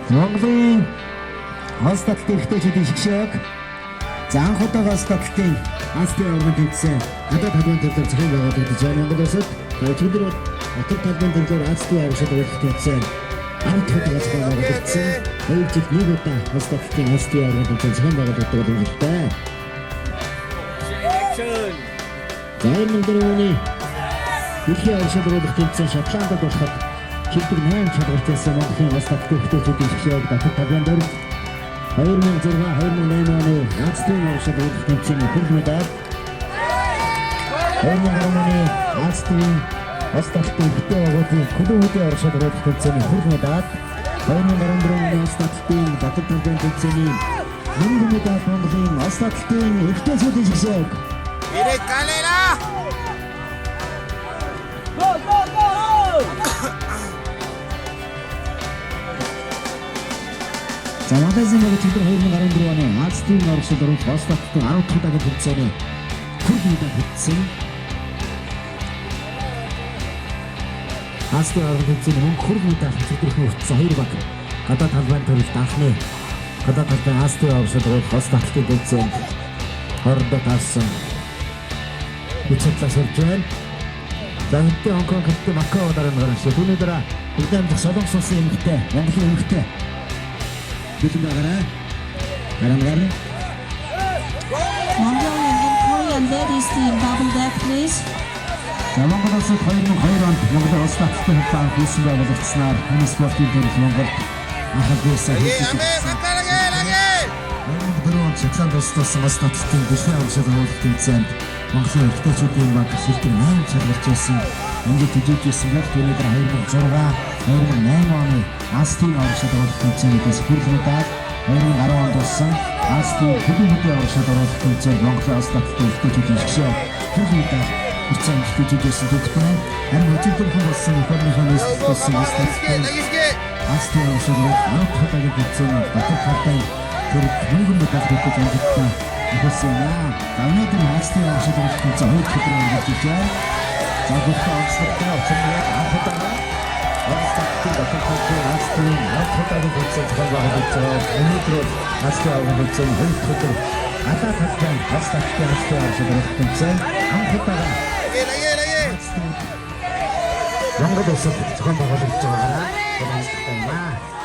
Монголын хос татлын ихтэйчүүдийн шгшөөг за анх удаагаас татлын Астын орны төвцөө гадаад талбайн төвлөр зохион байгуулагдаж байна. Монгол улсад өчигдөр хотод талбайн төвлөр Астын оршид уралдах төвцөө анх удаагаас зохион байгуулагдсан. 2 жил нэг удаа хос татлын Астын орны төвцөө зохион байгуулагддаг боломжтой. Займ дөрөвний дэлхийн оршид уралдах төвцөө Шотландд болоход шилдэг 8 чадвартайсан Монголын хос татлын ихтэйчүүдийн шгшөөг гадаад талбайн дээр 2006-2008 оны Астын оршид уралдах төвцөөний хөл медаль 2010 оны Астын хос татлын ихтэйчүүдийн клубын оршид уралдах төвцөөний хөл медаль 2014 оны хос татлын гадаад талбайн төвцөөний хөл медаль Монголын хос татлын ихтэйчүүдийн шгшөөг Escalera! Go, go, go! За Малайзийн өчигдөр 2014 оны Астын оршид уралдах хос татлын 10 удаагийн төвцөөний хөл медаль хүтсэн. Астын оршид төвцөөний мөнгө хөл медаль өчигдөрхөн хүртсэн 2 баг гадаад талбайн төрөлд анхны гадаад талбайн Астын оршид уралдах хос татлын төвцөөнд хоорондоо таасан үчиглэж ирж байна. За хэдэн Хонконг хэдэн Макао дараа нь гарсан. Түүний дараа Улаан дахь Солонгос улсын эмэгтэй, Монголын эмэгтэй бэлэн байгаарай. Гарамгаар. Mongolian and Korean ladies team double deck please. За Монгол улсад 2002 онд Монголын улс татлын хөлбөмбөг хийсэн байгуулагдсанаар энэ спортын төрөл Монголд анхаад байсан. Дөрөв Шотланд улсын улс татлын дэлхийн оршид уралдах тэмцээнд Монголын ихтэйчүүдийн баг шилдэг 8 чадварч байсан. Ингээд төжөөжсэн яг түүний дараа 2008 оны Астын оршид уралдах тэмцээнээс хөл медаль 2010 онд болсон Астын клубын оршид уралдах тэмцээнд Монголын улс татлын ихтэйчүүдийн шгшөө хөл медаль хүчээр төжөөжсэн төгтөн. Харин өчигдөрхөн болсон Японы болсон улс татлын Астын оршид уралдах 10 удаагийн тэмцээнд батар хатан тэр мөнгө медаль хөтлөж амжилттай ихэлсэн. Өнөөдөр Астын оршид уралдах тэмцээн 2 өдөр үргэлжлэж байна. За бүгд онцлогтой очиад анхудаа Астын батар хатан Астын 10 удаагийн тэмцээнд байгуулагдаж байгаа. Өнөөдөр Астын оршид тэмцээн 2 өдөр гадаад талбай Астын оршид уралдах тэмцээн анхудаа Монгол улсад зохион байгуулагдаж байгаа.